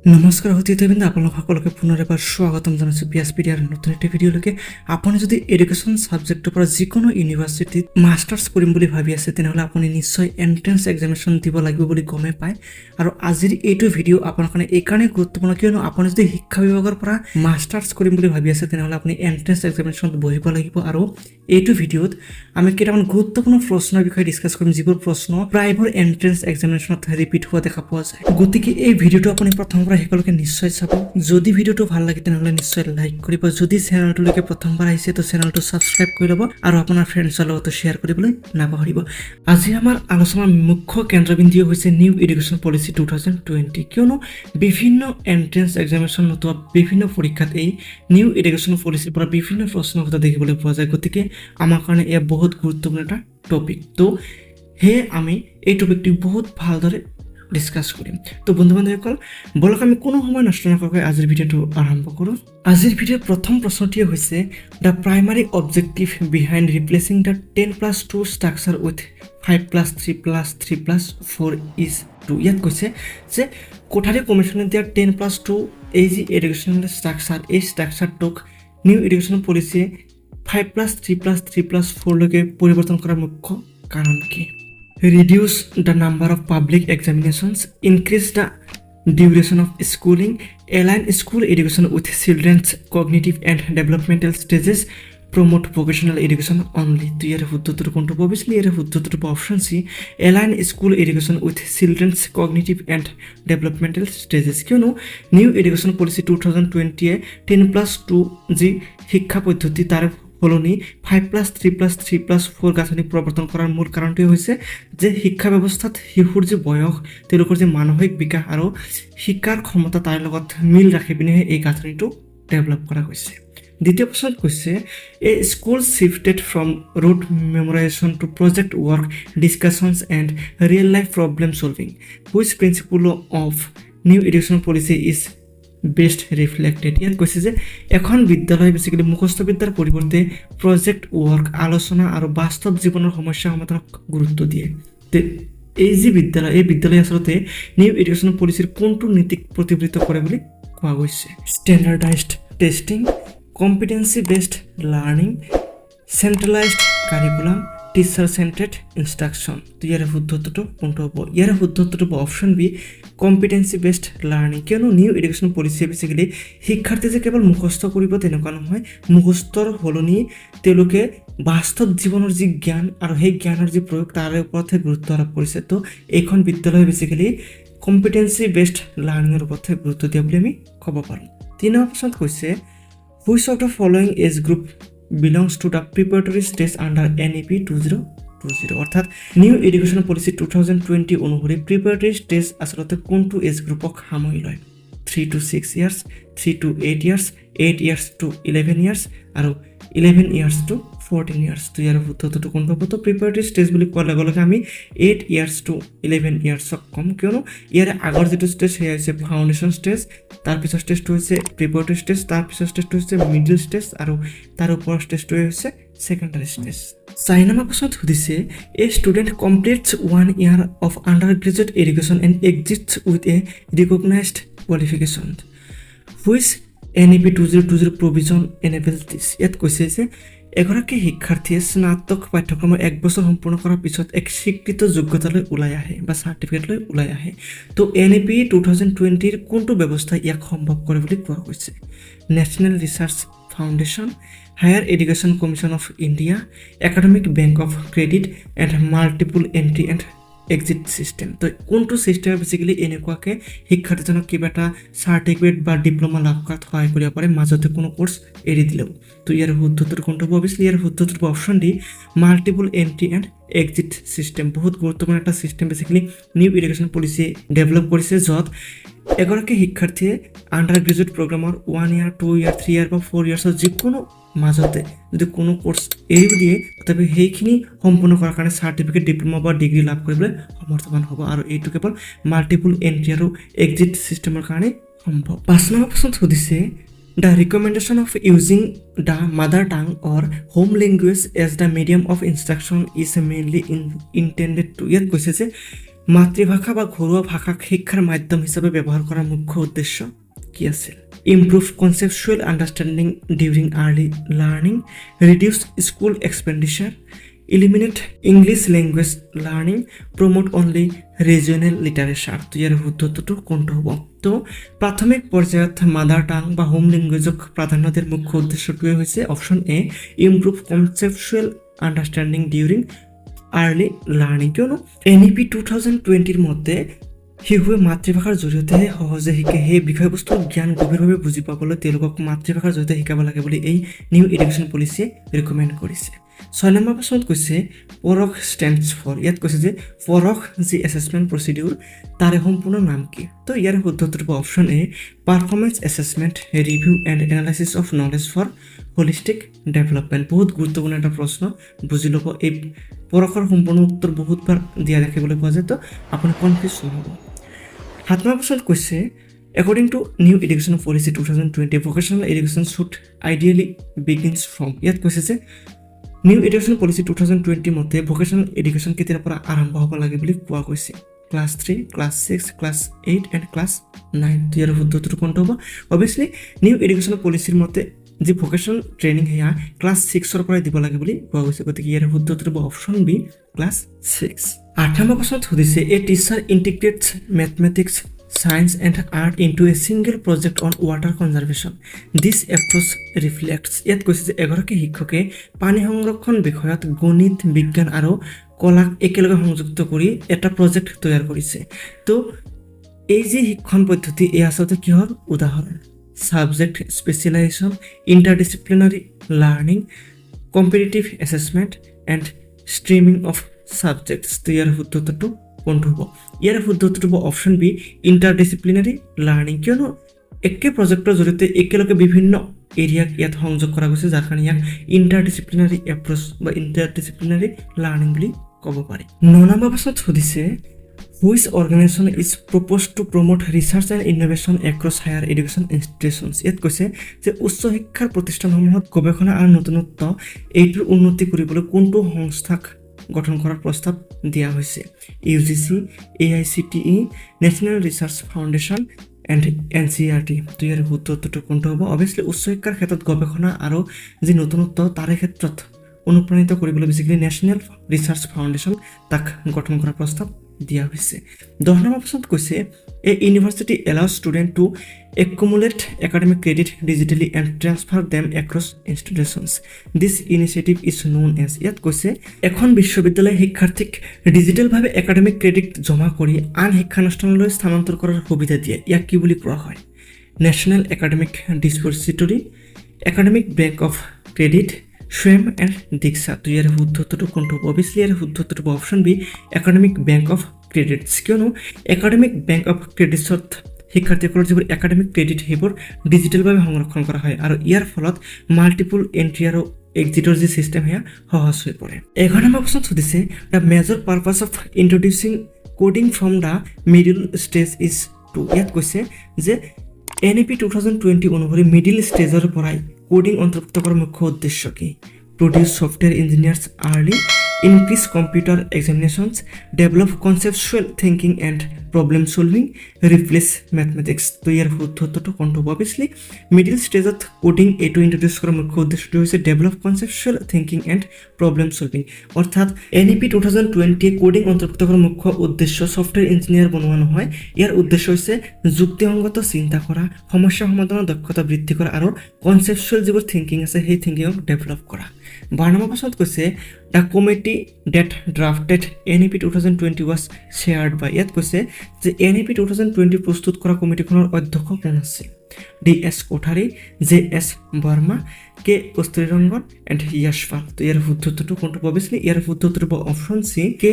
নমস্কাৰ অতিথিবৃন্দ, আপোনালোক সকলোকে পুনৰ এবাৰ স্বাগতম জনাইছোঁ পিয়াজ পিডিয়াৰ নতুন এটা ভিডিঅ'লৈকে। আপুনি যদি এডুকেশ্যন ছাবজেক্টৰ পৰা যিকোনো ইউনিভাৰ্চিটিত মাষ্টাৰ্ছ কৰিম বুলি ভাবি আছে তেনেহ'লে আপুনি নিশ্চয় এণ্ট্ৰেন্স এক্সামিনেশ্যন দিব লাগিব বুলি গমেই পায়। আৰু আজিৰ এইটো ভিডিঅ' আপোনাৰ কাৰণে এইকাৰণে গুৰুত্বপূৰ্ণ কিয়নো আপুনি যদি শিক্ষা বিভাগৰ পৰা মাষ্টাৰ্ছ কৰিম বুলি ভাবি আছে তেনেহ'লে আপুনি এণ্ট্ৰেন্স এক্সামিনেশ্যনত বহিব লাগিব। আৰু এইটো ভিডিঅ'ত আমি কেইটামান গুৰুত্বপূৰ্ণ প্ৰশ্নৰ বিষয়ে ডিছকাছ কৰিম, যিবোৰ প্ৰশ্ন প্ৰায়বোৰ এণ্ট্ৰেন্স এক্সামিনেশ্যনত ৰিপিট হোৱা দেখা পোৱা যায়। গতিকে এই ভিডিঅ'টো আপুনি প্ৰথমৰ পৰা শেষলৈকে নিশ্চয় চাব। যদি ভিডিঅ'টো ভাল লাগে তেনেহ'লে নিশ্চয় লাইক কৰিব। যদি চেনেলটোলৈকে প্ৰথমবাৰ আহিছে তো চেনেলটো ছাবস্ক্ৰাইব কৰি ল'ব আৰু আপোনাৰ ফ্ৰেণ্ডছৰ লগতো শ্বেয়াৰ কৰিবলৈ নাপাহৰিব। আজি আমাৰ আলোচনাৰ মুখ্য কেন্দ্ৰবিন্দু হৈছে নিউ এডুকেশ্যন পলিচি 2020, কিয়নো বিভিন্ন এণ্ট্ৰেন্স এক্সামিনেশ্যন নতুবা বিভিন্ন পৰীক্ষাত এই নিউ এডুকেশ্যন পলিচিৰ পৰা বিভিন্ন প্ৰশ্নৰ কথা দেখিবলৈ পোৱা যায়। গতিকে আমাৰ কাৰণে এয়া বহুত গুৰুত্বপূৰ্ণ এটা টপিক। তো সেয়ে আমি এই টপিকটি বহুত ভালদৰে ডিছকাছ কৰিম। তো বন্ধু বান্ধৱীসকল, বলক আমি কোনো সময় নষ্ট নকৰাকৈ আজিৰ ভিডিঅ'টো আৰম্ভ কৰোঁ। আজিৰ ভিডিঅ'ৰ প্ৰথম প্ৰশ্নটি হৈছে the primary objective behind replacing the 10+2 structure with 5+3+3+4 is 2। ইয়াত কৈছে যে কোঠাৰী কমিশ্যনে দিয়া 10+2 এই যি এডুকেশ্যনেল ষ্ট্ৰাকচাৰ, এই ষ্ট্ৰাকচাৰটোক নিউ এডুকেশ্যন পলিচিয়ে 5+3+3+4 লৈকে পৰিৱৰ্তন কৰাৰ মুখ্য কাৰণ কি? Reduce the number of public examinations, increase the duration of schooling, align school education with children's cognitive and developmental stages, promote vocational education only. তো ইয়াৰ শুদ্ধটোৰ কোনটো? অবভিয়াছলি ইয়াৰ শুদ্ধটোৰ option C, align school education with children's cognitive and developmental stages। কিয়নো new education policy 2020 10+2 যি শিক্ষা পদ্ধতি তাৰ সলনি 5+3+3+4 গাঁথনি প্ৰৱৰ্তন কৰাৰ মূল কাৰণটোৱে হৈছে যে শিক্ষা ব্যৱস্থাত শিশুৰ যি বয়স, তেওঁলোকৰ যি মানসিক বিকাশ আৰু শিক্ষাৰ ক্ষমতা তাৰ লগত মিল ৰাখি পিনেহে এই গাঁথনিটো ডেভেলপ কৰা হৈছে। দ্বিতীয় প্ৰশ্নত কৈছে a school shifted from rote memorisation to project work discussions and real life problem solving, which principle of new education policy is best reflected. ইয়াত কৈছে যে এখন বিদ্যালয় বেছিকেলি মুখস্থ বিদ্যাৰ পৰিৱৰ্তে প্ৰজেক্ট ৱৰ্ক, আলোচনা আৰু বাস্তৱ জীৱনৰ সমস্যা সমাধানক গুৰুত্ব দিয়ে। এই যি বিদ্যালয়, এই বিদ্যালয় আচলতে নিউ এডুকেশ্যন পলিচিৰ কোনটো নীতিক প্ৰতিফলিত কৰে বুলি কোৱা গৈছে? Standardised testing, competency based learning, centralised curriculum, teacher centred instruction. তো ইয়াৰ শুদ্ধটো কোনটো হ'ব? ইয়াৰ শুদ্ধটো হ'ব option B, competency based learning. কিয়নো নিউ এডুকেশ্যন পলিচিয়ে বেছিকেলি শিক্ষাৰ্থী যে কেৱল মুখস্থ কৰিব তেনেকুৱা নহয়, মুখস্থৰ সলনি তেওঁলোকে বাস্তৱ জীৱনৰ যি জ্ঞান আৰু সেই জ্ঞানৰ যি প্ৰয়োগ তাৰে ওপৰতহে গুৰুত্ব আৰোপ কৰিছে। তো এইখন বিদ্যালয়ে বেছিকেলি কম্পিটেন্সি বেছড লাৰ্ণিঙৰ ওপৰতহে গুৰুত্ব দিয়া বুলি আমি ক'ব পাৰোঁ। 3 নম্বৰ প্ৰশ্নত কৈছে which of the following age group belongs to the preparatory stage under NEP 2020। অৰ্থাৎ নিউ এডুকেশ্যন পলিচি 2020 অনুসৰি প্ৰিপাৰেটৰী ষ্টেজ আচলতে কোনটো এজ গ্ৰুপক সামৰি লয়? 3 to 6 years, 3 to 8 years, 8 years to 11 years আৰু 11 years to 14 years। তো ইয়াৰ শুদ্ধটো কোনটো হ'ব? তো প্ৰিপাৰেটৰী ষ্টেজ বুলি কোৱাৰ লগে লগে আমি 8 years to 11 yearsক ক'ম, কিয়নো ইয়াৰ আগৰ যিটো ষ্টেজ সেয়া হৈছে ফাউণ্ডেশ্যন ষ্টেজ, তাৰপিছৰ ষ্টেজটো হৈছে প্ৰিপাৰেটৰী ষ্টেজ, তাৰপিছৰ ষ্টেজটো হৈছে মিডল ষ্টেজ আৰু তাৰ ওপৰৰ ষ্টেজটোৱে হৈছে ছেকেণ্ডাৰী ষ্টেজ। 4 নম্বৰ প্ৰশ্নত সুধিছে a student কমপ্লিটছ 1 year of undergraduate education and exits with a recognized qualification, which NEP 2020 provision enables this। ইয়াত কৈছে যে এগৰাকী শিক্ষাৰ্থীয়ে স্নাতক পাঠ্যক্ৰমৰ 1 বছৰ সম্পূৰ্ণ কৰাৰ পিছত এক স্বীকৃত যোগ্যতালৈ ওলাই আহে বা চাৰ্টিফিকেটলৈ ওলাই আহে। তো NEP 2020 কোনটো ব্যৱস্থাই ইয়াক সম্ভৱ কৰে বুলি কোৱা হৈছে? National research foundation, higher education commission of India, academic bank of credit and multiple entry and exit system. তো কোনটো ছিষ্টেমে বেছিকেলি এনেকুৱাকৈ শিক্ষাৰ্থীজনক কিবা এটা চাৰ্টিফিকেট বা ডিপ্ল'মা লাভ কৰাত সহায় কৰিব পাৰে মাজতে কোনো কোৰ্চ এৰি দিলেও? তো ইয়াৰ শুদ্ধটোৰ কোনটো হ'ব? অৱশ্যে ইয়াৰ শুদ্ধটোৰ option D, multiple entry and exit system. বহুত গুৰুত্বপূৰ্ণ এটা ছিষ্টেম বেছিকেলি নিউ এডুকেশ্যন পলিচিয়ে ডেভেলপ কৰিছে, য'ত এগৰাকী শিক্ষাৰ্থীয়ে আণ্ডাৰ গ্ৰেজুৱেট প্ৰগ্ৰামৰ 1 year, 2 year, 3 year বা 4 yearsৰ যিকোনো মাজতে যদি কোনো কোৰ্চ এৰিও দিয়ে তথাপি সেইখিনি সম্পূৰ্ণ কৰাৰ কাৰণে চাৰ্টিফিকেট, ডিপ্ল'মা বা ডিগ্ৰী লাভ কৰিবলৈ সমৰ্থবান হ'ব। আৰু এইটো কেৱল মাল্টিপুল এণ্ট্ৰি আৰু এক্সিট ছিষ্টেমৰ কাৰণে সম্ভৱ। 5 নম্বৰ প্ৰশ্নত সুধিছে The recommendation of using the mother tongue or home language as the medium of instruction is mainly intended to। ইয়াত কৈছে যে মাতৃভাষা বা ঘৰুৱা ভাষাক শিক্ষাৰ মাধ্যম হিচাপে ব্যৱহাৰ কৰাৰ মুখ্য উদ্দেশ্য কি আছিল? Improve conceptual understanding during early learning, reduce school expenditure, eliminate English language learning, promote only regional literature. তো ইয়াৰ শুদ্ধটো কোনটো হ'ব? তো প্ৰাথমিক পৰ্যায়ত মাদাৰ টাং বা হোম লেংগুৱেজক প্ৰাধান্য দিয়াৰ মুখ্য উদ্দেশ্যটোৱে হৈছে option A, improve conceptual understanding during early learning. কিয়নো NEP 2020 মতে শিশুৱে মাতৃভাষাৰ জৰিয়তেহে সহজে শিকে। সেই বিষয়বস্তুৰ জ্ঞান গভীৰভাৱে বুজি পাবলৈ তেওঁলোকক মাতৃভাষাৰ জৰিয়তে শিকাব লাগে বুলি এই নিউ এডুকেশ্যন পলিচিয়ে ৰিকমেণ্ড কৰিছে। 6 নম্বৰ প্ৰশ্নত কৈছে পৰখ ষ্টেণ্ডছ ফৰ। ইয়াত কৈছে যে পৰখ যি এছেছমেণ্ট প্ৰচিডিউৰ তাৰে সম্পূৰ্ণ নাম কি? তো ইয়াৰ শুদ্ধটো হ'ব option A, performance assessment review and analysis of knowledge for holistic development. বহুত গুৰুত্বপূৰ্ণ এটা প্ৰশ্ন, বুজি ল'ব। এই পৰখৰ সম্পূৰ্ণ উত্তৰ বহুতবাৰ দিয়া দেখিবলৈ পোৱা যায়, তো আপুনি কনফিউজ নহ'ব। 7 নম্বৰ প্ৰশ্নত কৈছে According to New Education Policy 2020, vocational education should ideally begins from। ইয়াত কৈছে যে নিউ এডুকেশ্যন পলিচি 2020 মতে ভোকেশ্যনেল এডুকেশ্যন কেতিয়াৰ পৰা আৰম্ভ হ'ব লাগে বুলি কোৱা গৈছে? Class 3, class 6, class 8 and class 9। তো ইয়াৰ শুদ্ধটো কোনটো হ'ব? অভিয়াছলি নিউ এডুকেশ্যন পলিচিৰ মতে যি ভোকেশ্যনেল ট্ৰেইনিং সেয়া ক্লাছ 6ৰ পৰাই দিব লাগে বুলি কোৱা গৈছে। গতিকে ইয়াৰ শুদ্ধটো হ'ব অপশ্যন বি, ক্লাছ 6। 8 নম্বৰ প্ৰশ্নত সুধিছে a teacher integrates mathematics, science and art into a single project on water conservation. This approach reflects। ইয়াত কৈছে যে এগৰাকী শিক্ষকে পানী সংৰক্ষণ বিষয়ত গণিত, বিজ্ঞান আৰু কলাক একেলগে সংযুক্ত কৰি এটা প্ৰজেক্ট তৈয়াৰ কৰিছে। তো এই যি শিক্ষণ পদ্ধতি এই আচলতে কিহৰ উদাহৰণ? Subject specialisation, interdisciplinary learning, competitive assessment and streaming of subjects. তো ইয়াৰ শুদ্ধটো কোনটো হ'ব? ইয়াৰ শুদ্ধটো হ'ব অপশ্যন বি, ইণ্টাৰডিচিপ্লিনাৰী লাৰ্ণিং। কিয়নো একে প্ৰজেক্টৰ জৰিয়তে একেলগে বিভিন্ন এৰিয়াক ইয়াত সংযোগ কৰা গৈছে, যাৰ কাৰণে ইয়াক ইণ্টাৰডিচিপ্লিনাৰী এপ্ৰ'চ বা ইণ্টাৰডিচিপ্লিনাৰী লাৰ্ণিং বুলি ক'ব পাৰি। 9 নম্বৰ প্ৰশ্নত সুধিছে which organization is propose to promote research and innovation across higher education institutions. ইয়াত কৈছে যে উচ্চ শিক্ষাৰ প্ৰতিষ্ঠানসমূহত গৱেষণা আৰু নতুনত্ব এইটোৰ উন্নতি কৰিবলৈ কোনটো সংস্থাক গঠন কৰাৰ প্ৰস্তাৱ দিয়া হৈছে? UGC, AICTE, national research foundation and NCERT। তো ইয়াৰ শুদ্ধটো কোনটো হ'ব? অভিয়াছলি উচ্চ শিক্ষাৰ ক্ষেত্ৰত গৱেষণা আৰু যি নতুনত্ব তাৰে ক্ষেত্ৰত অনুপ্ৰাণিত কৰিবলৈ বেছিকেলি নেশ্যনেল ৰিচাৰ্চ ফাউণ্ডেশ্যন তাক গঠন কৰাৰ প্ৰস্তাৱ দিয়া হৈছে। 10 নম্বৰ প্ৰশ্নত কৈছে a university allows student to accumulate academic credit digitally and transfer them across institutions. This initiative is known as. ইয়াত কৈছে এখন বিশ্ববিদ্যালয়ে শিক্ষাৰ্থীক ডিজিটেলভাৱে একাডেমিক ক্ৰেডিট জমা কৰি আন শিক্ষানুষ্ঠানলৈ স্থানান্তৰ কৰাৰ সুবিধা দিয়ে। ইয়াক কি বুলি কোৱা হয়? National academic depository, academic bank of credit, SWAYAM and DIKSHA. তো ইয়াৰ শুদ্ধটো কোনটো হ'ব? অভিয়াছলি ইয়াৰ শুদ্ধটো হ'ব option B, academic bank of credits. কিয়নো একাডেমিক বেংক অফ ক্ৰেডিটছত শিক্ষাৰ্থীসকলৰ যিবোৰ একাডেমিক ক্ৰেডিট সেইবোৰ ডিজিটেলভাৱে সংৰক্ষণ কৰা হয় আৰু ইয়াৰ ফলত মাল্টিপুল এণ্ট্ৰি আৰু এক্সিটৰ যি ছিষ্টেম সেয়া সহজ হৈ পৰে। 11 নম্বৰ প্ৰশ্নত সুধিছে the major purpose of introducing coding from the middle stage is to. ইয়াত কৈছে যে NEP 2020 অনুসৰি মিডিল ষ্টেজৰ পৰাই কোডিং অন্তৰ্ভুক্ত কৰাৰ মুখ্য উদ্দেশ্য কি? Produce software engineers early, increase computer examinations, develop conceptual thinking and problem solving, replace mathematics. তো ইয়াৰ শুদ্ধটো কোনটো হ'ব? অভিয়াছলি মিডিল ষ্টেজত কোডিং এইটো ইন্ট্ৰডিউচ কৰাৰ মুখ্য উদ্দেশ্যটো হৈছে develop conceptual thinking and problem solving. অৰ্থাৎ NEP 2020 কোডিং অন্তৰ্ভুক্ত কৰাৰ মুখ্য উদ্দেশ্য ছফ্টৱেৰ ইঞ্জিনিয়াৰ বনোৱা নহয়। ইয়াৰ উদ্দেশ্য হৈছে যুক্তিসংগত চিন্তা কৰা, সমস্যা সমাধানৰ দক্ষতা বৃদ্ধি কৰা আৰু কনচেপচুৱেল যিবোৰ থিংকিং আছে সেই থিংকিঙক ডেভেলপ কৰা। 12 নম্বৰ প্ৰশ্নত কৈছে the committee that drafted NEP 2020 was chaired by. ইয়াত কৈছে যে NEP 2020 প্ৰস্তুত কৰা কমিটিখনৰ অধ্যক্ষ কোন আছিল? DS Kothari, JS Verma, K Kasturirangan and Yashpal. তো ইয়াৰ শুদ্ধটো কোনটো? অভিয়াছলি ইয়াৰ শুদ্ধটো হ'ব অপশ্যন চি, K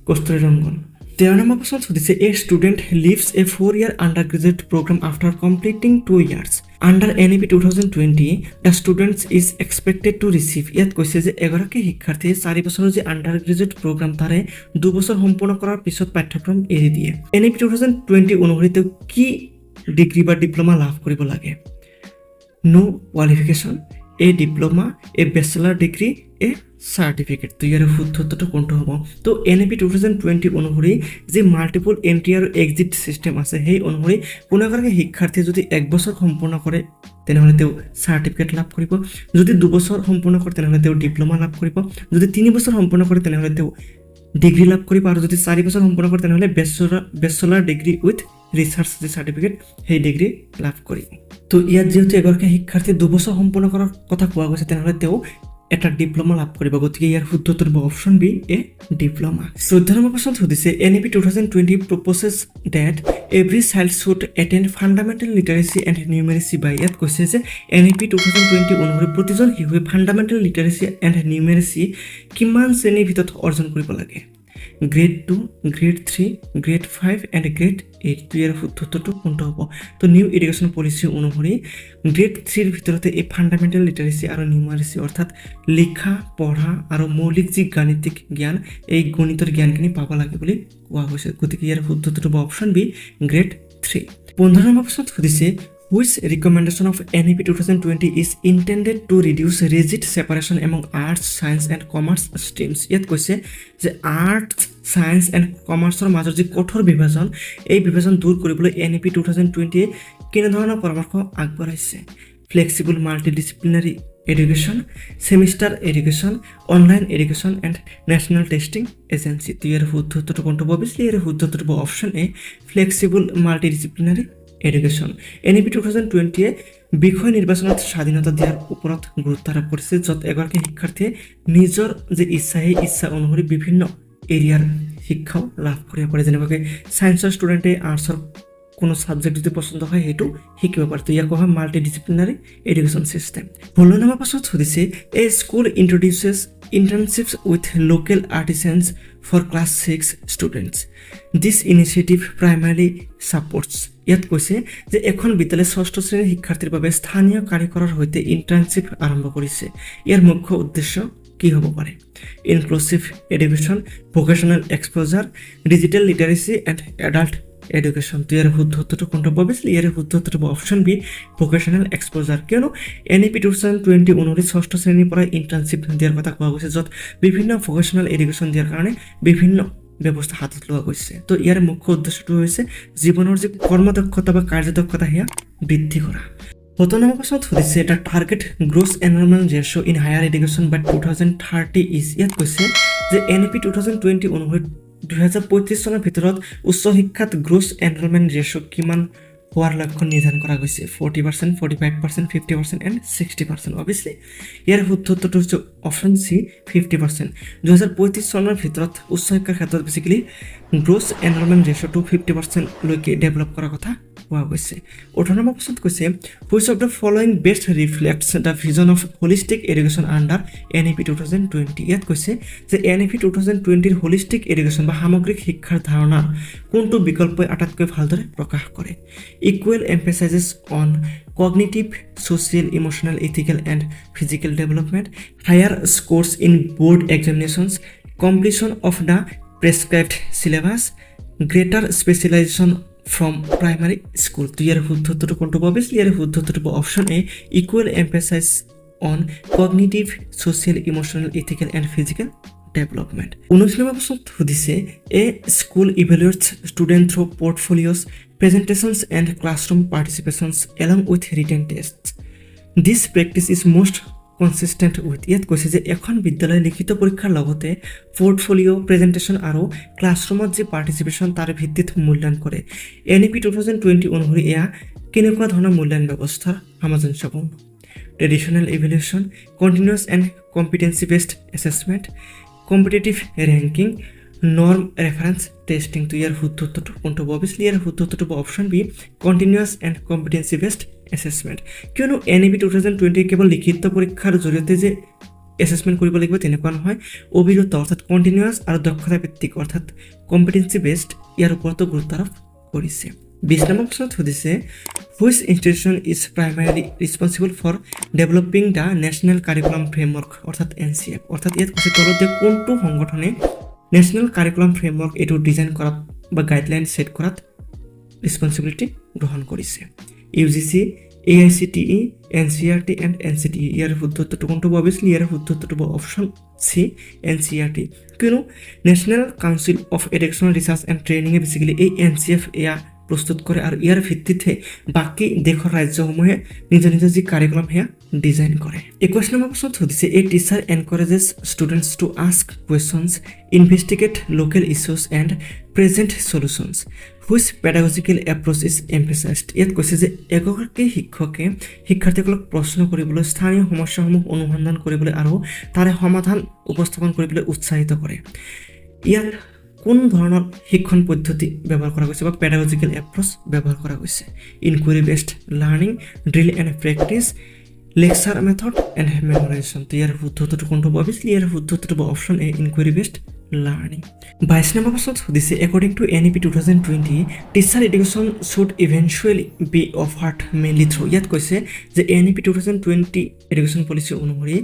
কস্তুৰীৰংগন। 13 নম্বৰ প্ৰশ্নত সুধিছে a student leaves a 4-year undergraduate program after completing 2 years. Under NEP 2020, the students is expected to receive। ইয়াত কৈছে যে এগৰাকী শিক্ষাৰ্থীয়ে 4 বছৰৰ যি আণ্ডাৰ গ্ৰেজুৱেট প্ৰগ্ৰাম তাৰে 2 বছৰ সম্পূৰ্ণ কৰাৰ পিছত পাঠ্যক্ৰম এৰি দিয়ে। NEP 2020 অনুসৰি তেওঁ কি ডিগ্ৰী বা ডিপ্ল'মা লাভ কৰিব লাগে? নো কোৱালিফিকেশ্যন, এ ডিপ্ল'মা, এ বেচেলাৰ ডিগ্ৰী, এ সাৰ্টিফিকেট। তো ইয়াৰ শুদ্ধত্বটো কোনটো হ'ব? তো NEP 2020 অনুসৰি যি মাল্টিপল এন্ট্ৰি আৰু এক্সিট চিষ্টেম আছে সেই অনুসৰি কোনো এগৰাকী শিক্ষাৰ্থীয়ে যদি 1 বছৰ সম্পূৰ্ণ কৰে তেনেহ'লে তেওঁ চাৰ্টিফিকেট লাভ কৰিব, যদি 2 বছৰ সম্পূৰ্ণ কৰে তেনেহ'লে তেওঁ ডিপ্ল'মা লাভ কৰিব, যদি 3 বছৰ সম্পূৰ্ণ কৰে তেনেহ'লে তেওঁ ডিগ্ৰী লাভ কৰিব, আৰু যদি 4 বছৰ সম্পূৰ্ণ কৰে তেনেহ'লে বেচেলাৰ ডিগ্ৰী উইথ ৰিচাৰ্চ যি চাৰ্টিফিকেট সেই ডিগ্ৰী লাভ কৰিব। তো ইয়াত যেহেতু এগৰাকী শিক্ষাৰ্থীয়ে 2 বছৰ সম্পূৰ্ণ কৰাৰ কথা কোৱা গৈছে তেনেহ'লে তেওঁ এটা ডিপ্ল'মা লাভ কৰিব, গতিকে ইয়াৰ শুদ্ধত্বৰ হ'ব option B A diploma. 14 number প্ৰশ্নত সুধিছে NEP 2020 proposes that every child should attend fundamental literacy and numeracy by। ইয়াত কৈছে যে NEP 2020 অনুসৰি প্ৰতিজন শিশুৱে ফাণ্ডামেণ্টেল লিটাৰেচি এণ্ড নিউমেৰেচি কিমান শ্ৰেণীৰ ভিতৰত অৰ্জন কৰিব লাগে? Grade 2, grade 3, grade 5 and grade 8। তো ইয়াৰ শুদ্ধত্বটো কোনটো হ'ব? তো নিউ এডুকেশ্যন পলিচি অনুসৰি গ্ৰেড 3ৰ ভিতৰতে এই ফাণ্ডামেণ্টেল লিটাৰেচি আৰু নিউমাৰেচি অৰ্থাৎ লিখা পঢ়া আৰু মৌলিক যি গাণিতিক জ্ঞান এই গণিতৰ জ্ঞানখিনি পাব লাগে বুলি কোৱা হৈছে, গতিকে ইয়াৰ শুদ্ধত্বটো হ'ব অপশ্যন বি গ্ৰেড 3। 15 নম্বৰ প্ৰশ্নত সুধিছে which recommendation of NEP 2020 is intended to reduce rigid separation among arts, science and commerce streams? ইয়াত কৈছে যে আৰ্টছ, ছায়েন্স এণ্ড কমাৰ্চৰ মাজৰ যি কঠোৰ বিভাজন এই বিভাজন দূৰ কৰিবলৈ NEP 2020 কেনেধৰণৰ পৰামৰ্শ আগবঢ়াইছে? Flexible multidisciplinary education, semester education, online education and national testing agency. তো ইয়াৰ শুদ্ধত্বটো কোনটো হ'ব? অবভিয়াছলি ইয়াৰ শুদ্ধত্বটো হ'ব option A flexible multidisciplinary education. NEP 2020 বিষয় নিৰ্বাচনত স্বাধীনতা দিয়াৰ ওপৰত গুৰুত্ব আৰোপ কৰিছে, য'ত এগৰাকী শিক্ষাৰ্থীয়ে নিজৰ যে ইচ্ছা সেই ইচ্ছা অনুসৰি বিভিন্ন এৰিয়াৰ শিক্ষাও লাভ কৰিব পাৰে, যেনেকুৱাকৈ ছায়েন্সৰ ষ্টুডেণ্টে আৰ্টছৰ কোনো ছাবজেক্ট যদি পচন্দ হয় সেইটো শিকিব পাৰে। তো ইয়াক কোৱা হয় মাল্টিডিচিপ্লিনাৰী এডুকেশ্যন চিষ্টেম। 16 নম্বৰ পাছত সুধিছে a school ইন্ট্ৰডিউচেছ internships with local artisans for class 6 students. This initiative primarily supports। ইয়াত কৈছে যে এখন বিদ্যালয়ে 6ষ্ঠ শ্ৰেণীৰ শিক্ষাৰ্থীৰ বাবে স্থানীয় কাৰিকৰৰ সৈতে ইণ্টাৰ্ণশ্বিপ আৰম্ভ কৰিছে। ইয়াৰ মুখ্য উদ্দেশ্য কি হ'ব পাৰে? Inclusive education, vocational exposure, digital literacy and adult education. তো ইয়াৰ শুদ্ধত্বটো কোনটো? অবভিয়াছলি ইয়াৰ শুদ্ধত্বটো হ'ব অপশ্যন বি ভোকেশ্যনেল এক্সপ'জাৰ, কিয়নো NEP 2020 অনুসৰি 6ষ্ঠ শ্ৰেণীৰ পৰা ইণ্টাৰ্ণশ্বিপ দিয়াৰ কথা কোৱা গৈছে, য'ত বিভিন্ন ভোকেশ্যনেল এডুকেশ্যন দিয়াৰ কাৰণে বিভিন্ন ব্যৱস্থা হাতত লোৱা গৈছে। তো ইয়াৰ মুখ্য উদ্দেশ্যটো হৈছে জীৱনৰ যি কৰ্মদক্ষতা বা কাৰ্যদক্ষতা সেয়া বৃদ্ধি কৰা। 17 নম্বৰ প্ৰশ্নত সুধিছে এটা target gross enrolment ratio' in higher education by 2030 is. ইয়াত কৈছে যে NEP 2020 অনুসৰি 2035 চনৰ ভিতৰত উচ্চ শিক্ষাত গ্ৰছ এনৰলমেণ্ট ৰেচিঅ' কিমান হোৱাৰ লক্ষ্য নিৰ্ধাৰণ কৰা গৈছে? 40%, 45%, 50% এণ্ড 60%। অবভিয়াছলি ইয়াৰ শুদ্ধত্বটো হৈছে অপশ্যন চি 50%। 2035 চনৰ ভিতৰত উচ্চ শিক্ষাৰ ক্ষেত্ৰত বেছিকেলি গ্ৰছ এনৰলমেণ্ট ৰেচিঅ'টো 50% লৈকে ডেভেলপ কৰাৰ কথা কোৱা গৈছে। 18 নম্বৰ প্ৰশ্নত কৈছে which of the following best reflects the vision of holistic education under NEP 2020। ইয়াত কৈছে যে NEP 2020ৰ হলিষ্টিক এডুকেশ্যন বা সামগ্ৰিক শিক্ষাৰ ধাৰণা কোনটো বিকল্পই আটাইতকৈ ভালদৰে প্ৰকাশ কৰে? Equal emphasises on cognitive, social, emotional, ethical and physical development, higher scores in board examinations, completion of the prescribed syllabus, greater specialization from primary school। তো ইয়াৰ শুদ্ধত্বটো কোনটো? অবভিয়াছলি ইয়াৰ শুদ্ধত্বটো option A equal emphasise on cognitive, social, emotional, ethical and physical development। 19 নম্বৰ প্ৰশ্নত সুধিছে a school evaluates student through portfolios, presentations and classroom participations along with written tests. This practice is most consistent with। ইয়াত কৈছে যে এখন বিদ্যালয়ে লিখিত পৰীক্ষাৰ লগতে পৰ্টফলিঅ', প্ৰেজেণ্টেশ্যন আৰু ক্লাছৰুমত যি পাৰ্টিচিপেশ্যন তাৰ ভিত্তিত মূল্যায়ন কৰে। NEP 2020 অনুসৰি এয়া কেনেকুৱা ধৰণৰ মূল্যায়ন ব্যৱস্থাৰ সামঞ্জস্যপূৰ্ণ? Traditional evaluation, continuous and competency based assessment, competitive ranking, norm reference testing. তো ইয়াৰ শুদ্ধত্বটো কোনটো? অবভিয়াছলি ইয়াৰ শুদ্ধত্বটো option B continuous and competency based assessment, কিয়নো NEP 2020 কেৱল লিখিত পৰীক্ষাৰ জৰিয়তে যে এছেছমেণ্ট কৰিব লাগিব তেনেকুৱা নহয়, অভিজ্ঞতা অৰ্থাৎ কণ্টিনিউৱাছ আৰু দক্ষতা ভিত্তিক অৰ্থাৎ কম্পিটেন্সি বেছড ইয়াৰ ওপৰতো গুৰুত্ব আৰোপ কৰিছে। 20 নম্বৰ প্ৰশ্নত সুধিছে which institution is primarily responsible for developing the national curriculum framework অৰ্থাৎ NCF। অৰ্থাৎ ইয়াত কৈছে তলতে কোনটো সংগঠনে নেশ্যনেল কাৰিকুলাম ফ্ৰেমৱৰ্ক এইটো ডিজাইন কৰাত বা গাইডলাইন ছেট কৰাত ৰেছপনচিবিলিটি গ্ৰহণ কৰিছে? UGC, AICTE, NCERT and NCTE ইয়াৰ শুদ্ধ উত্তৰটো কোনটো হ'ব অবভিয়াছলি ইয়াৰ শুদ্ধ উত্তৰটো হ'ব অপশ্যন সি NCERT কিয়নো national council of educational research and ট্ৰেইনিঙে বেছিকেলি এই NCF এয়া প্ৰস্তুত কৰে আৰু ইয়াৰ ভিত্তিতে বাকী দেশৰ ৰাজ্যসমূহে নিজৰ নিজৰ যি কাৰিকুলাম সেয়া ডিজাইন কৰে 21 নম্বৰ প্ৰশ্নত সুধিছে a teacher encourages students to ask questions investigate local issues and present solutions which pedagogical approach is emphasised ইয়াত কৈছে যে এগৰাকী শিক্ষকে শিক্ষাৰ্থীসকলক প্ৰশ্ন কৰিবলৈ স্থানীয় সমস্যাসমূহ অনুসন্ধান কৰিবলৈ আৰু তাৰে সমাধান উপস্থাপন কৰিবলৈ উৎসাহিত কৰে ইয়াত কোন ধৰণৰ শিক্ষণ পদ্ধতি ব্যৱহাৰ কৰা গৈছে বা পেডাগজিকেল এপ্ৰ'চ ব্যৱহাৰ কৰা গৈছে inquiry based learning drill and practice lecture method and memorization ইয়াৰ শুদ্ধ উত্তৰটো কোনটো হ'ব অবভিয়াছলি ইয়াৰ শুদ্ধ উত্তৰটো হ'ব option A inquiry based learning 22 number প্ৰশ্নত সুধিছে according to NEP 2020 teacher education should eventually be offered mainly through ইয়াত কৈছে যে NEP 2020 এডুকেশ্যন পলিচি অনুসৰি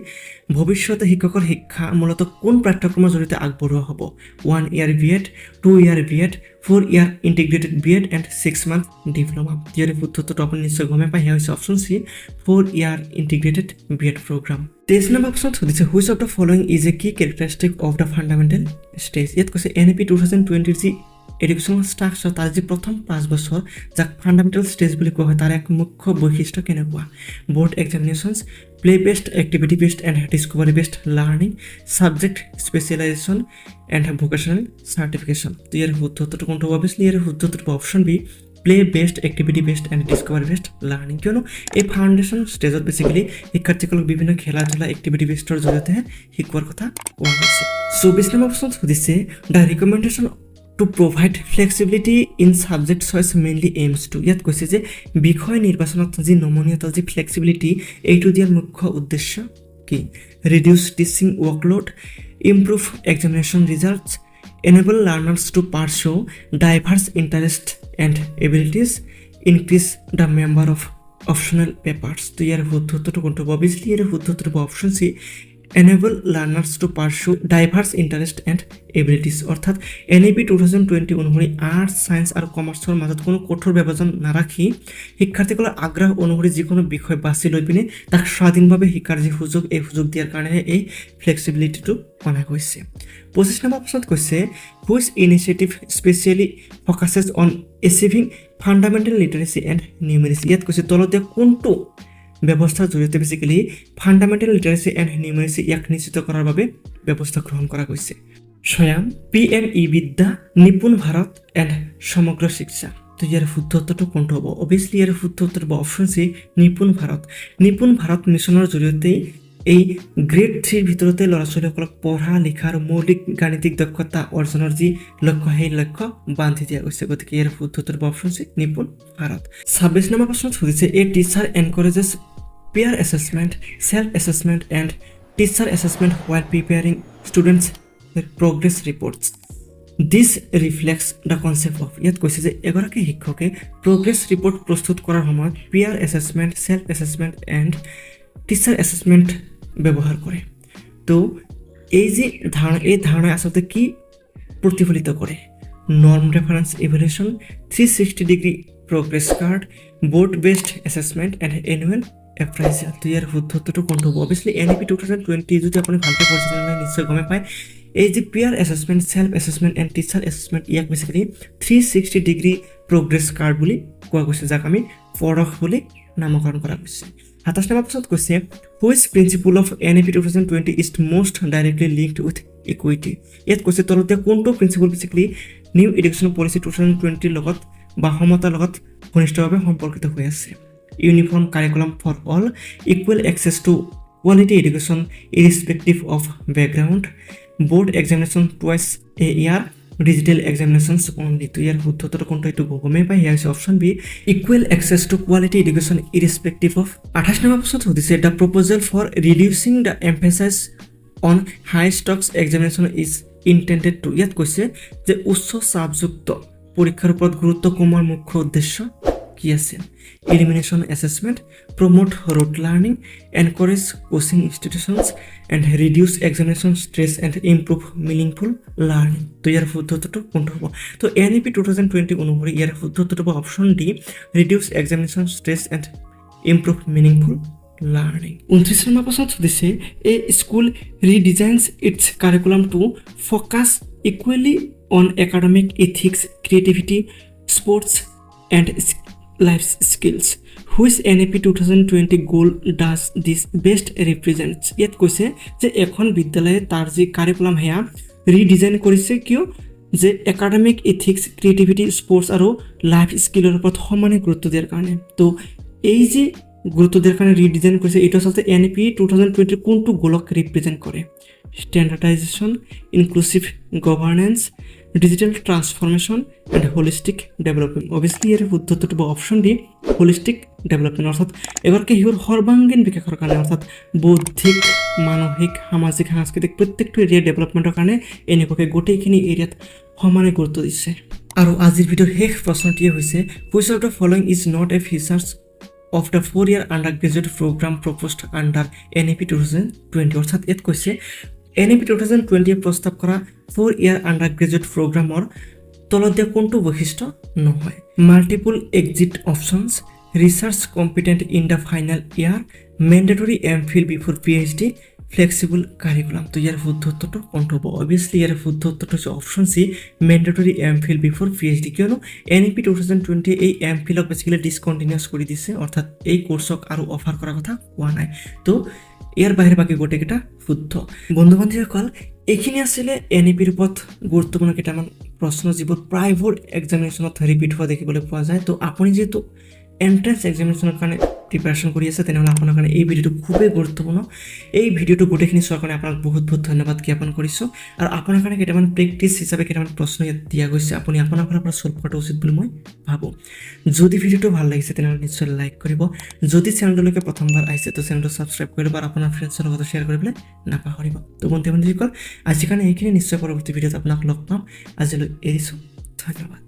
ভৱিষ্যতে শিক্ষকৰ শিক্ষা মূলত কোন পাঠ্যক্ৰমৰ জৰিয়তে আগবঢ়োৱা হ'ব 1 year B.Ed 2 year B.Ed 4 year integrated B.Ed and 6 month diploma ইয়াৰ শুদ্ধ উত্তৰটো আপুনি নিশ্চয় গমে পায় সেয়া হৈছে option C 4 year integrated B.Ed program 23 number প্ৰশ্নত সুধিছে which of the following is a key characteristic of the fundamental stage ইয়াত কৈছে NEP 2020 যি এডুকেশ্যনেল ষ্ট্ৰাকচাৰ তাৰ যি প্ৰথম 5 বছৰ যাক ফাণ্ডামেণ্টেল ষ্টেজ বুলি কোৱা হয় তাৰ এক মুখ্য বৈশিষ্ট্য কেনেকুৱা board examinations play based activity based and discovery based learning subject specialization and vocational certification ইয়াৰ শুদ্ধ উত্তৰটো কোনটো হ'ব অবভিয়াছলি ইয়াৰ শুদ্ধ উত্তৰটো option B play based activity based and discovery based learning কিয়নো এই ফাউণ্ডেশ্যন ষ্টেজত বেছিকেলি শিক্ষাৰ্থীসকলক বিভিন্ন খেলা ধূলা এক্টিভিটি বেছডৰ জৰিয়তে শিকোৱাৰ কথা কোৱা হৈছে 24 নম্বৰ প্ৰশ্নত সুধিছে the recommendation to provide flexibility in subject choice mainly aims to ইয়াত কৈছে যে বিষয় নিৰ্বাচনত যি নমনীয়তা যি ফ্লেক্সিবিলিটি এইটো দিয়াৰ মুখ্য উদ্দেশ্য কি reduce teaching workload improve examination results enable learners to pursue diverse interests and abilities increase the number of optional papers তো ইয়াৰ শুদ্ধ উত্তৰটো কোনটো হ'ব অবভিয়াছলি ইয়াৰ শুদ্ধ উত্তৰটো হ'ব option C enable learners to pursue diverse interest and abilities অর্থাৎ NEP 2020 অনুসৰি আৰ্টছ সায়েন্স আৰু কমাৰ্চৰ মাজত কোনো কঠোৰ ব্যৱধান নাৰাখি শিক্ষাৰ্থীসকলৰ আগ্ৰহ অনুসৰি যিকোনো বিষয় বাছি লৈ পিনে তাক স্বাধীনভাৱে শিকাৰ যি সুযোগ এই সুযোগ দিয়াৰ কাৰণে এই ফ্লেক্সিবিলিটিটো অনা গৈছে 25 নম্বৰ প্ৰশ্নত কৈছে which initiative specially focuses on achieving fundamental literacy and numeracy ইয়াত কৈছে তলতে কোনটো ব্যৱস্থাৰ জৰিয়তে basically fundamental literacy and numeracy ইয়াক নিশ্চিত কৰাৰ বাবে ব্যৱস্থা গ্ৰহণ কৰা গৈছে স্বয়ং PME বিদ্যা নিপুণ ভাৰত এণ্ড সমগ্ৰ শিক্ষা তো ইয়াৰ শুদ্ধ উত্তৰটো কোনটো হ'ব অবভিয়াছলি ইয়াৰ শুদ্ধ উত্তৰ হ'ব অপশ্যন সি নিপুণ ভাৰত মিছনৰ জৰিয়তে এই গ্ৰেড 3 ভিতৰতে ল'ৰা ছোৱালীসকলক পঢ়া লিখাৰ মৌলিক গাণিতিক দক্ষতা অৰ্জনৰ যি লক্ষ্য সেই লক্ষ্য বান্ধি দিয়া গৈছে গতিকে ইয়াৰ শুদ্ধ উত্তৰ হ'ব অপশ্যন সি নিপুণ ভাৰত 26 নম্বৰ প্ৰশ্নত সুধিছে a teacher encourages peer assessment self assessment and teacher assessment while preparing students progress reports this reflects the concept of ইয়াত কৈছে যে এগৰাকী শিক্ষকে progress report প্ৰস্তুত কৰাৰ সময়ত peer assessment self assessment and teacher assessment ব্যৱহাৰ কৰে তো এই যে ধাৰণা আসলে কি প্ৰতিফলিত কৰে norm reference evaluation 360 degree progress card board based assessment and annual appraisal তো ইয়াৰ শুদ্ধ উত্তৰটো কোনটো হ'ব অবভিয়াছলি NEP 2020 যদি আপুনি ভালকৈ পঢ়িছে নিশ্চয় গমে পায় এই যে peer assessment self assessment and teacher assessment ইয়াক বেছিকেলি 360 degree progress card বুলি কোৱা গৈছে যাক আমি পৰখ বুলি নামকৰণ কৰা হৈছে 27 নম্বৰ প্ৰশ্নত কৈছে which principle of NEP 2020 is most directly linked with equity ইয়াত কৈছে তলতে কোনটো principle basically new education policy 2020 লগত বা সমতাৰ লগত ঘনিষ্ঠভাৱে সম্পৰ্কিত হৈ আছে uniform curriculum for all equal access to quality education irrespective of background board examination twice a year digital examinations only তো ইয়াৰ শুদ্ধ উত্তৰটো কোনটো এইটো গমে পাই হিয়াৰ আছে option B equal access to quality education irrespective of 28 number প্ৰশ্নত সুধিছে the proposal for reducing the emphasis on high stocks examination is intended to ইয়াত কৈছে যে উচ্চ চাপযুক্ত পৰীক্ষাৰ ওপৰত গুৰুত্ব কমোৱাৰ মুখ্য উদ্দেশ্য কি আছে elimination assessment promote rote learning encourage coaching institutions and reduce examination stress and improve meaningful learning তো ইয়াৰ শুদ্ধ উত্তৰটো কোনটো হ'ব তো NEP 2020 অনুসৰি ইয়াৰ শুদ্ধ উত্তৰটো হ'ব option D reduce examination stress and improve meaningful learning. 29 number প্ৰশ্নত সুধিছে a school redesigns its curriculum to focus equally on academic ethics, creativity, sports and life skills. Which NEP 2020 goal does this best represents? ইয়াত কৈছে যে এখন বিদ্যালয়ে তাৰ যে curriculum হেয়া ৰিডিজাইন কৰিছে কিয় যে একাডেমিক এথিক্স, ক্ৰিয়েটিভিটি, স্পৰ্টছ আৰু লাইফ স্কিলৰ ওপৰত সমানে গুৰুত্ব দিয়াৰ কাৰণে। তো এই যে গুৰুত্ব দিয়াৰ কাৰণে ৰিডিজাইন কৰিছে এইটো আচলতে NEP 2020 কোনটো গোলক ৰিপ্ৰেজেণ্ট কৰে? Standardization, inclusive governance, digital transformation and holistic development. Obviously এৰ উত্তৰটো অপশন ডি হোলিস্টিক ডেভেলপমেন্ট, অৰ্থাৎ এবাৰকে হিউৰ সৰ্বাংগীন বিকাশৰ কাৰণে অৰ্থাৎ বৌদ্ধিক, মানসিক, সামাজিক, সাংস্কৃতিক প্ৰত্যেকটো এৰিয়া ডেভেলপমেণ্টৰ কাৰণে এনেকুৱাকৈ গোটেইখিনি এৰিয়াত সমানে গুৰুত্ব দিছে। আৰু আজিৰ ভিডিঅ'ৰ শেষ প্ৰশ্নটিয়ে হৈছে which of the following is not a features of the 4-year undergraduate program proposed under NEP 2020 অর্থাৎ ইয়াত কৈছে NEP 2020 প্ৰস্তাৱ কৰা 4-year undergraduate programৰ তলত দিয়া কোনটো বৈশিষ্ট্য নহয়? Multiple exit options, research competent in the final year, mandatory MPhil before PhD, flexible curriculum. তো ইয়ার শুদ্ধ উত্তৰটো কোনটো হ'ব? অবভিয়াসলি ইয়াৰ শুদ্ধ উত্তৰটো হৈছে অপশন সি ম্যান্ডেটৰি MPhil বিফোৰ PhD, কিয়নো NEP 2020 এই MPhilক বেসিক্যালি ডিসকন্টিনিউয়াস কৰি দিছে, অৰ্থাৎ এই কোৰ্সক আৰু অফাৰ কৰাৰ কথা কোৱা নাই। তো ইয়াৰ বাহিৰে বাকী গোটেইকেইটা শুদ্ধ। বন্ধু বান্ধৱীসকল, এইখিনি আছিলে NEPৰ ওপৰত গুৰুত্বপূৰ্ণ কেইটামান প্ৰশ্ন যিবোৰ প্ৰায়বোৰ এক্সামিনেশ্যনত ৰিপিট হোৱা দেখিবলৈ পোৱা যায়। তো আপুনি যেহেতু এন্ট্ৰেন্স এক্সামিনেশ্যনৰ কাৰণে প্ৰিপাৰেশ্যন কৰি আছে তেনেহ'লে আপোনাৰ কাৰণে এই ভিডিঅ'টো খুবেই গুৰুত্বপূৰ্ণ। এই ভিডিঅ'টো গোটেইখিনি চোৱাৰ কাৰণে আপোনাক বহুত বহুত ধন্যবাদ জ্ঞাপন কৰিছোঁ। আৰু আপোনাৰ কাৰণে কেইটামান প্ৰেক্টিছ হিচাপে কেইটামান প্ৰশ্ন ইয়াত দিয়া গৈছে, আপুনি আপোনাৰ ফালৰ পৰা ছল্ভ কৰাটো উচিত বুলি মই ভাবোঁ। যদি ভিডিঅ'টো ভাল লাগিছে তেনেহ'লে নিশ্চয় লাইক কৰিব। যদি চেনেলটোলৈকে প্ৰথমবাৰ আহিছে তো চেনেলটো ছাবস্ক্ৰাইব কৰি ল'ব আৰু আপোনাৰ ফ্ৰেণ্ডছৰ লগত শ্বেয়াৰ কৰিবলৈ নাপাহৰিব। তো বন্ধু বান্ধৱীসকল, আজিৰ কাৰণে এইখিনি, নিশ্চয় পৰৱৰ্তী ভিডিঅ'ত আপোনাক লগ পাম। আজিলৈ এৰিছোঁ, ধন্যবাদ।